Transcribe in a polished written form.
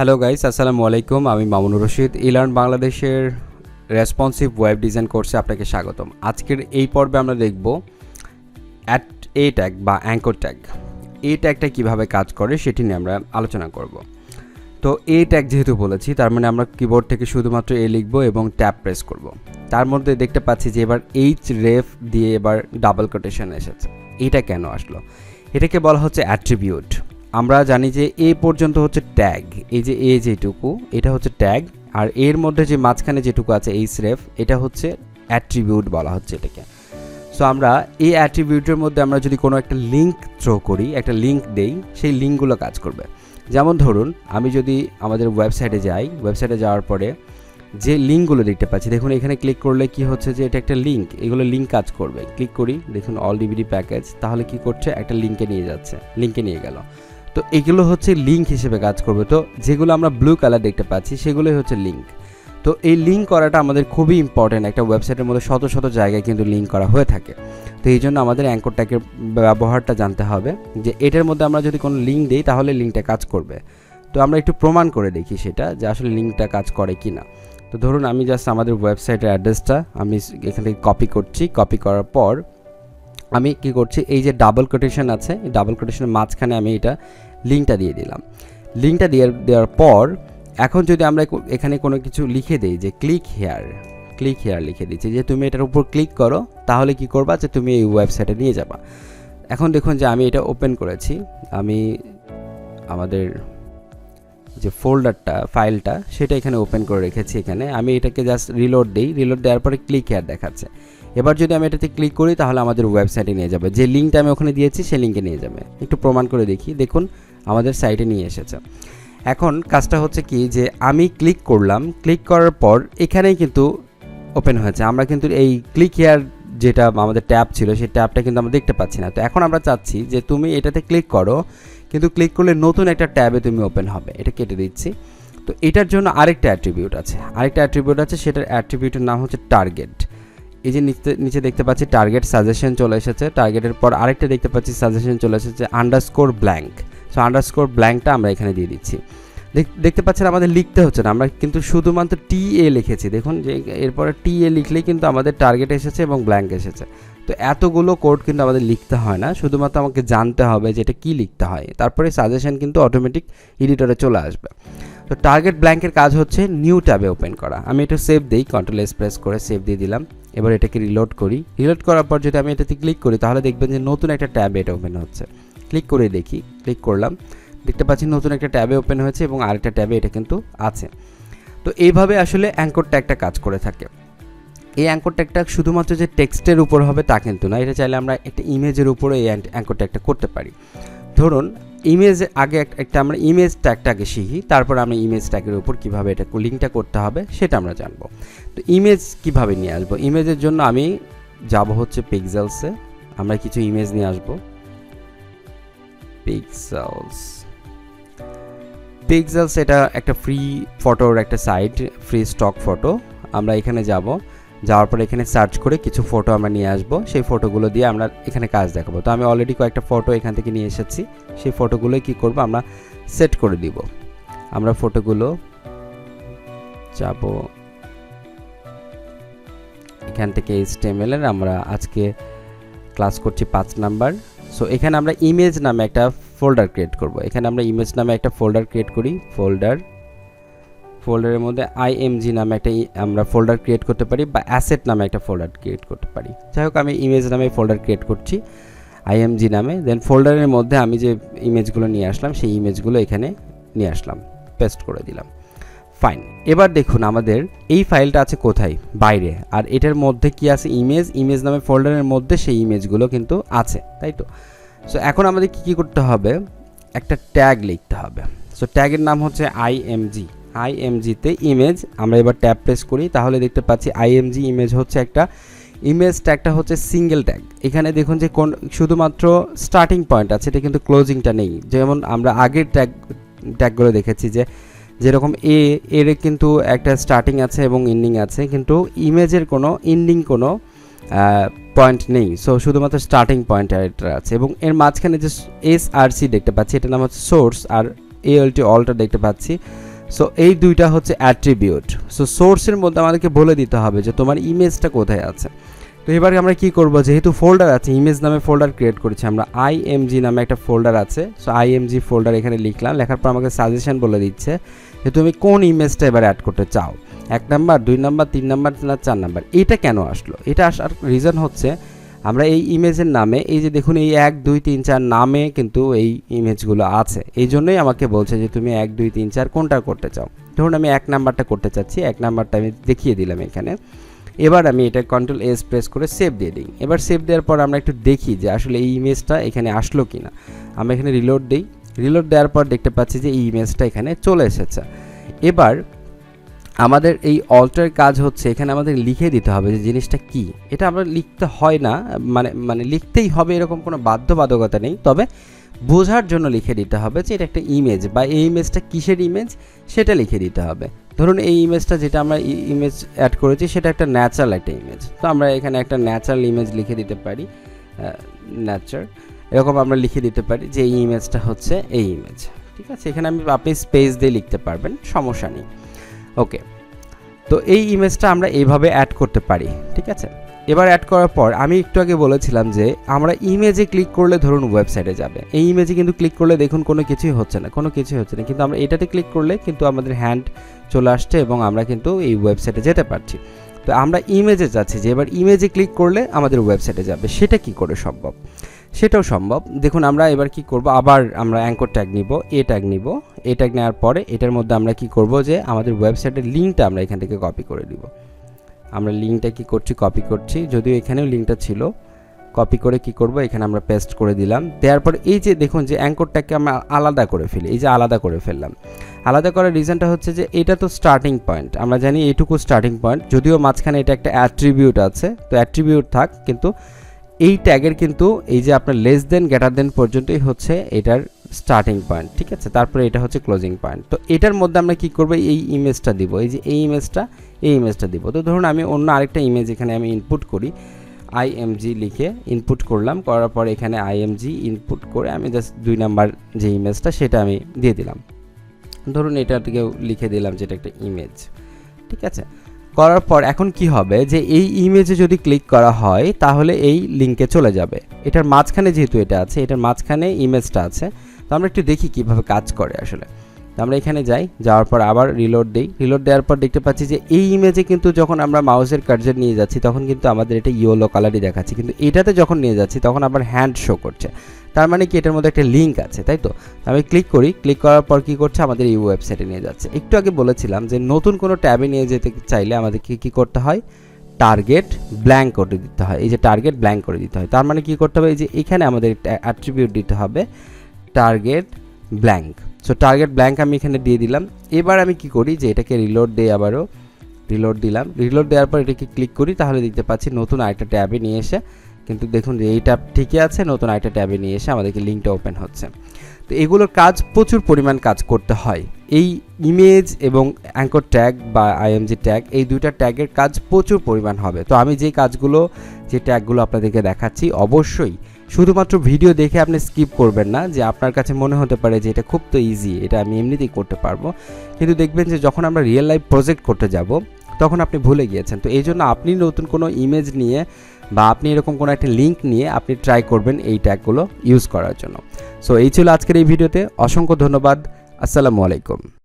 Hello guys, আসসালামু আলাইকুম। আমি মামুনুর রশিদ, ইলার্ন বাংলাদেশের রেসপন্সিভ ওয়েব ডিজাইন কোর্সে আপনাকে স্বাগতম। আজকের এই পর্বে আমরা দেখব অ্যাট এ ট্যাগ বা অ্যাঙ্কর ট্যাগ। এই ট্যাগটা কীভাবে কাজ করে সেটি নিয়ে আমরা আলোচনা করব। তো এ ট্যাগ যেহেতু বলেছি, তার মানে আমরা কিবোর্ড থেকে শুধুমাত্র এ লিখব এবং ট্যাব প্রেস করব। তার মধ্যে দেখতে পাচ্ছি যে এবার এইচ রেফ দিয়ে এবার ডাবল কোটেশন এসেছে। এটা কেন আসলো? এটাকে বলা হচ্ছে অ্যাট্রিবিউট। আমরা জানি যে এ পর্যন্ত হচ্ছে ট্যাগ, এই যে এ যেটুকু এটা হচ্ছে ট্যাগ, আর এর মধ্যে যে মাঝখানে যেটুকু আছে এইচ রেফ এটা হচ্ছে অ্যাট্রিবিউট বলা হচ্ছে এটাকে। সো আমরা এই অ্যাট্রিবিউটের মধ্যে আমরা যদি কোনো একটা লিঙ্ক থ্রো করি, একটা লিঙ্ক দেই, সেই লিঙ্কগুলো কাজ করবে। যেমন ধরুন আমি যদি আমাদের ওয়েবসাইটে যাই, ওয়েবসাইটে যাওয়ার পরে যে লিঙ্কগুলো দেখতে পাচ্ছি, দেখুন এখানে ক্লিক করলে কি হচ্ছে যে এটা একটা লিঙ্ক, এগুলো লিঙ্ক কাজ করবে। ক্লিক করি, দেখুন অল ডিভিডি প্যাকেজ, তাহলে কি করছে একটা লিঙ্কে নিয়ে যাচ্ছে, লিঙ্কে নিয়ে গেল। তো এগুলো হচ্ছে লিঙ্ক হিসেবে কাজ করবে। তো যেগুলো আমরা ব্লু কালার দেখতে পাচ্ছি সেগুলোই হচ্ছে লিঙ্ক। তো এই লিঙ্ক করাটা আমাদের খুবই ইম্পর্টেন্ট। একটা ওয়েবসাইটের মধ্যে শত শত জায়গায় কিন্তু লিঙ্ক করা হয়ে থাকে। তো এই জন্য আমাদের অ্যাঙ্কর ট্যাগের ব্যবহারটা জানতে হবে, যে এটার মধ্যে আমরা যদি কোনো লিঙ্ক দিই তাহলে লিঙ্কটা কাজ করবে। তো আমরা একটু প্রমাণ করে দেখি সেটা, যে আসলে লিঙ্কটা কাজ করে কি না। তো ধরুন আমি জাস্ট আমাদের ওয়েবসাইটের অ্যাড্রেসটা আমি এখান থেকে কপি করছি। কপি করার পর আমি কি করছি, এই যে ডাবল কোটেশন আছে, এই ডাবল কোটেশনের মাঝখানে আমি এটা লিঙ্কটা দিয়ে দিলাম। লিঙ্কটা দেওয়ার পর এখন যদি আমরা এখানে কোনো কিছু লিখে দিই, যে ক্লিক হেয়ার লিখে দিচ্ছি, যে তুমি এটার উপর ক্লিক করো, তাহলে কি করবা, যে তুমি এই ওয়েবসাইটে নিয়ে যাবা। এখন দেখুন যে আমি এটা ওপেন করেছি, আমি আমাদের যে ফোল্ডারটা, ফাইলটা, সেটা এখানে ওপেন করে রেখেছি। এখানে আমি এটাকে জাস্ট রিলোড দিই, রিলোড দেওয়ার পরে ক্লিক হেয়ার দেখাচ্ছে। এবার যদি আমি এটাতে ক্লিক করি তাহলে আমাদের ওয়েবসাইটে নিয়ে যাবে, যে লিঙ্কটা আমি ওখানে দিয়েছি সেই লিঙ্কে নিয়ে যাবে। একটু প্রমাণ করে দেখি, দেখুন আমাদের সাইটে নিয়ে এসেছে। এখন কাজটা হচ্ছে কি, যে আমি ক্লিক করলাম, ক্লিক করার পর এখানেই কিন্তু ওপেন হয়েছে। আমরা কিন্তু এই ক্লিক হেয়ার যেটা আমাদের ট্যাব ছিল সেই ট্যাবটা কিন্তু আমরা দেখতে পাচ্ছি না। তো এখন আমরা চাচ্ছি যে তুমি এটাতে ক্লিক করো, কিন্তু ক্লিক করলে নতুন একটা ট্যাবে তুমি ওপেন হবে। এটা কেটে দিচ্ছি। তো এটার জন্য আরেকটা অ্যাট্রিবিউট আছে, সেটার অ্যাট্রিবিউটের নাম হচ্ছে টার্গেট। এই যে নিচে দেখতে পাচ্ছি টার্গেট সাজেশন চলে এসেছে, টার্গেটের পর আরেকটা দেখতে পাচ্ছি সাজেশন চলে এসেছে আন্ডারস্কোর ব্ল্যাঙ্ক। সো আন্ডারস্কোর ব্ল্যাঙ্কটা আমরা এখানে দিয়ে দিচ্ছি। দেখতে পাচ্ছেন আমাদের লিখতে হচ্ছে না, আমরা কিন্তু শুধুমাত্র টিএ লিখেছি। দেখুন যে এরপরে টিএ লিখলেই কিন্তু আমাদের টার্গেট এসেছে এবং ব্ল্যাঙ্ক এসেছে। তো এতগুলো কোড কিন্তু আমাদের লিখতে হয় না, শুধুমাত্র আমাকে জানতে হবে যে এটা কী লিখতে হয়, তারপরে সাজেশন কিন্তু অটোমেটিক এডিটরে চলে আসবে। তো টার্গেট ব্ল্যাঙ্কের কাজ হচ্ছে নিউ ট্যাবে ওপেন করা। আমি এটা সেভ দিই, কন্ট্রোল এস প্রেস করে সেভ দিয়ে দিলাম। এবার এটাকে রিলোড করি। রিলোড করার পর যদি আমি এটাতে ক্লিক করি তাহলে দেখবেন যে নতুন একটা ট্যাবে এটা ওপেন হচ্ছে। ক্লিক করে দেখি, ক্লিক করলাম, দেখতে পাচ্ছি নতুন একটা ট্যাবে ওপেন হয়েছে এবং আরেকটা ট্যাবে এটা কিন্তু আছে। তো এইভাবে আসলে অ্যাঙ্কর ট্যাগটা কাজ করে থাকে। এই অ্যাঙ্কর ট্যাগটা শুধুমাত্র যে টেক্সটের উপর হবে তা কিন্তু না, এটা চাইলে আমরা একটা ইমেজের উপরে এই অ্যাঙ্কর ট্যাগটা করতে পারি। ধরুন ইমেজ আগে একটা আমরা ইমেজ ট্যাগটাকে শিখি, তারপর আমরা ইমেজ ট্যাগের উপর কীভাবে এটা লিঙ্কটা করতে হবে সেটা আমরা জানবো। তো ইমেজ কিভাবে নিয়ে আসবো, ইমেজের জন্য আমি যাব হচ্ছে পিক্সেলসে, আমরা কিছু ইমেজ নিয়ে আসবো। পিক্সেলস এটা একটা ফ্রি ফটোর একটা সাইট, ফ্রি স্টক ফটো। আমরা এখানে যাওয়ার পরে এখানে সার্চ করে কিছু ফটো আমরা নিয়ে আসবো, সেই ফটোগুলো দিয়ে আমরা এখানে কাজ দেখাবো। তো আমি অলরেডি কয়েকটা ফটো এখান থেকে নিয়ে এসেছি, সেই ফটোগুলো কি করব, আমরা সেট করে দিব। আমরা ফটোগুলো যাব এখান থেকে HTML এর, আমরা আজকে ক্লাস করছি 5 নাম্বার। সো এখানে আমরা ইমেজ নামে একটা ফোল্ডার ক্রিয়েট করব। এখানে আমরা ইমেজ নামে একটা ফোল্ডার ক্রিয়েট করি। ফোল্ডারের মধ্যে IMG নামে একটা আমরা ফোল্ডার ক্রিয়েট করতে পারি, বা অ্যাসেট নামে একটা ফোল্ডার ক্রিয়েট করতে পারি। যাই হোক, আমি ইমেজ নামে ফোল্ডার ক্রিয়েট করছি IMG নামে। দেন ফোল্ডারের মধ্যে আমি যে ইমেজগুলো নিয়ে আসলাম সেই ইমেজগুলো এখানে নিয়ে আসলাম, পেস্ট করে দিলাম। ফাইন। এবার দেখুন আমাদের এই ফাইলটা আছে কোথায়, বাইরে, আর এটার মধ্যে কি আছে, ইমেজ নামে ফোল্ডারের মধ্যে সেই ইমেজগুলো কিন্তু আছে, তাই তো। সো এখন আমাদের কি করতে হবে, একটা ট্যাগ লিখতে হবে। সো ট্যাগের নাম হচ্ছে IMG-তে ইমেজ। আমরা এবার ট্যাব প্রেস করি, তাহলে দেখতে পাচ্ছি IMG ইমেজ হচ্ছে একটা ইমেজ ট্যাগটা হচ্ছে সিঙ্গেল ট্যাগ। এখানে দেখুন যে শুধুমাত্র স্টার্টিং পয়েন্ট আছে, এটা কিন্তু ক্লোজিংটা নেই। যেমন আমরা আগের ট্যাগগুলো দেখেছি যে যেরকম এর কিন্তু একটা স্টার্টিং আছে এবং এন্ডিং আছে, কিন্তু ইমেজের কোনো এন্ডিং কোনো পয়েন্ট নেই। সো শুধুমাত্র স্টার্টিং পয়েন্ট এটা আছে, এবং এর মাঝখানে যে SRC দেখতে পাচ্ছি এটার নাম হচ্ছে সোর্স, আর ALT অলটা দেখতে পাচ্ছি সো এই দুইটা হচ্ছে অ্যাট্রিবিউট। সো সোর্সের মধ্যে আমাদেরকে বলে দিতে হবে যে তোমার ইমেজটা কোথায় আছে। তো এবার আমরা কি করব, যেহেতু ফোল্ডার আছে, ইমেজ নামে ফোল্ডার ক্রিয়েট করেছি আমরা, IMG নামে একটা ফোল্ডার আছে। সো IMG ফোল্ডার এখানে লিখলাম, লেখার পর আমাকে সাজেশন বলে দিচ্ছে যে তুমি কোন ইমেজটা এবার অ্যাড করতে চাও, 1 নাম্বার, 2 নাম্বার, 3 নাম্বার না 4 নাম্বার। এটা কেন আসলো? এটা আসার রিজন হচ্ছে আমরা এই ইমেজের নামে, এই যে দেখুন এই 1 2 3 4 নামে কিন্তু এই ইমেজগুলো আছে, এই জন্যই আমাকে বলছে যে তুমি 1 2 3 4 কোনটা করতে চাও। ধরুন আমি 1 নাম্বারটা করতে চাচ্ছি, 1 নাম্বারটা আমি দেখিয়ে দিলাম এখানে। এবার আমি এটা Ctrl+S প্রেস করে সেভ দিয়ে দিই। এবার সেভ দেওয়ার পর আমরা একটু দেখি যে আসলে এই ইমেজটা এখানে আসলো কি না। আমরা এখানে রিলোড দিই, রিলোড দেওয়ার পর দেখতে পাচ্ছি যে এই ইমেজটা এখানে চলে এসেছে। এবার আমাদের এই অল্টার কাজ হচ্ছে এখানে আমাদের লিখে দিতে হবে যে জিনিসটা কি। এটা আমরা লিখতে হয় না, মানে লিখতেই হবে এরকম কোনো বাধ্যবাধকতা নেই, তবে বোঝার জন্য লিখে দিতে হবে যে এটা একটা ইমেজ বা এই ইমেজটা কিসের ইমেজ সেটা লিখে দিতে হবে। ধরুন এই ইমেজটা যেটা আমরা ইমেজ অ্যাড করেছি সেটা একটা ন্যাচারাল একটা ইমেজ, তো আমরা এখানে একটা ন্যাচারাল ইমেজ লিখে দিতে পারি, ন্যাচার এরকম আমরা লিখে দিতে পারি যে এই ইমেজটা হচ্ছে এই ইমেজ। ঠিক আছে, এখানে আপনি স্পেস দিয়ে লিখতে পারবেন, সমস্যা নেই। ওকে, তো এই ইমেজটা আমরা এইভাবে অ্যাড করতে পারি। ঠিক আছে, এবার অ্যাড করার পর আমি একটু আগে বলেছিলাম যে আমরা ইমেজে ক্লিক করলে ধরুন ওয়েবসাইটে যাবে, এই ইমেজে কিন্তু ক্লিক করলে দেখুন কোনো কিছুই হচ্ছে না, কিন্তু আমরা এটাতে ক্লিক করলে কিন্তু আমাদের হ্যান্ড চলে আসছে এবং আমরা কিন্তু এই ওয়েবসাইটে যেতে পারছি। তো আমরা ইমেজে যাচ্ছি যে এবার ইমেজে ক্লিক করলে আমাদের ওয়েবসাইটে যাবে, সেটা কি করে সম্ভব? সেটাও সম্ভব। দেখুন আমরা এবার কি করব, আবার আমরা অ্যাঙ্কর ট্যাগ নিব, এ ট্যাগ নিব। এ ট্যাগ নেওয়ার পরে এটার মধ্যে আমরা কি করব যে আমাদের ওয়েবসাইটের লিঙ্কটা আমরা এখান থেকে কপি করে দিব। আমরা লিঙ্কটা কি করছি, কপি করছি, যদিও এখানেও লিঙ্কটা ছিল, কপি করে কি করব এখানে আমরা পেস্ট করে দিলাম। দেওয়ার পর এই যে দেখুন যে অ্যাঙ্কর ট্যাগকে আমরা আলাদা করে ফেলি, এই যে আলাদা করে ফেললাম। আলাদা করার রিজনটা হচ্ছে যে এটা তো স্টার্টিং পয়েন্ট, আমরা জানি এইটুকু স্টার্টিং পয়েন্ট, যদিও মাঝখানে এটা একটা অ্যাট্রিবিউট আছে, তো অ্যাট্রিবিউট থাক, কিন্তু এই ট্যাগের কিন্তু এই যে আপনার লেস দেন গ্রেটার দেন পর্যন্তই হচ্ছে এটার স্টার্টিং পয়েন্ট। ঠিক আছে, তারপরে এটা হচ্ছে ক্লোজিং পয়েন্ট। তো এটার মধ্যে আমরা কি করব, এই ইমেজটা দিব, এই যে এই ইমেজটা দিব। তো ধরুন আমি অন্য আরেকটা ইমেজ এখানে আমি ইনপুট করি, IMG লিখে ইনপুট করলাম, করার পর এখানে IMG ইনপুট করে আমি জাস্ট 2 নাম্বার যে ইমেজটা সেটা আমি দিয়ে দিলাম। ধরুন এটা থেকেও লিখে দিলাম যেটা একটা ইমেজ। ঠিক আছে, করার পর এখন কি হবে যে এই ইমেজে যদি ক্লিক করা হয় তাহলে এই লিঙ্কে চলে যাবে। এটার মাঝখানে যেহেতু এটা আছে, এটার মাঝখানে ইমেজটা আছে, তো আমরা একটু দেখি কিভাবে কাজ করে আসলে। তো আমরা এখানে যাই, যাওয়ার পর আবার রিলোড দিই, রিলোড দেওয়ার পর দেখতে পাচ্ছি যে এই ইমেজে কিন্তু যখন আমরা মাউসের কার্সার নিয়ে যাচ্ছি তখন কিন্তু আমাদের এটা ইয়েলো কালারই দেখাচ্ছে, কিন্তু এটাতে যখন নিয়ে যাচ্ছি তখন আবার হ্যান্ড শো করছে। তার মানে কি এটার মধ্যে একটা লিঙ্ক আছে, তাই তো? আমি ক্লিক করি, ক্লিক করার পর কি করছে, আমাদের এই ওয়েবসাইটে নিয়ে যাচ্ছে। একটু আগে বলেছিলাম যে নতুন কোনো ট্যাবে নিয়ে যেতে চাইলে আমাদেরকে কি করতে হয়, টার্গেট ব্ল্যাঙ্ক করে দিতে হয়। এই যে টার্গেট ব্ল্যাঙ্ক করে দিতে হয়, তার মানে কি করতে হবে, এই যে এখানে আমাদের অ্যাট্রিবিউট দিতে হবে target blank. So target blank আমি এখানে দিয়ে দিলাম। এবার আমি কি করি যে এটাকে রিলোড দিই, আবারও রিলোড দিলাম, রিলোড দেওয়ার পর এটাকে ক্লিক করি, তাহলে দেখতে পাচ্ছি নতুন আরেকটা ট্যাবে নিয়ে এসে, কিন্তু দেখুন যে এই ট্যাব ঠিকই আছে, নতুন আরেকটা ট্যাবে নিয়ে এসে আমাদেরকে লিঙ্কটা ওপেন হচ্ছে। তো এগুলোর কাজ প্রচুর পরিমাণ কাজ করতে হয়। এই ইমেজ এবং অ্যাঙ্কর ট্যাগ বা IMG ট্যাগ, এই দুইটা ট্যাগের কাজ প্রচুর পরিমাণ হবে। তো আমি যে ট্যাগগুলো আপনাদেরকে দেখাচ্ছি, অবশ্যই শুধুমাত্র ভিডিও দেখে আপনি স্কিপ করবেন না, যে আপনার কাছে মনে হতে পারে যে এটা খুব তো ইজি, এটা আমি এমনিতেই করতে পারবো, কিন্তু দেখবেন যে যখন আমরা রিয়েল লাইফ প্রজেক্ট করতে যাব তখন আপনি ভুলে গিয়েছেন। তো এই জন্য আপনি নতুন কোনো ইমেজ নিয়ে বা আপনি এরকম কোনো একটা লিঙ্ক নিয়ে আপনি ট্রাই করবেন এই ট্যাগগুলো ইউজ করার জন্য। সো এই ছিল আজকের এই ভিডিওতে, অসংখ্য ধন্যবাদ, আসসালামু আলাইকুম।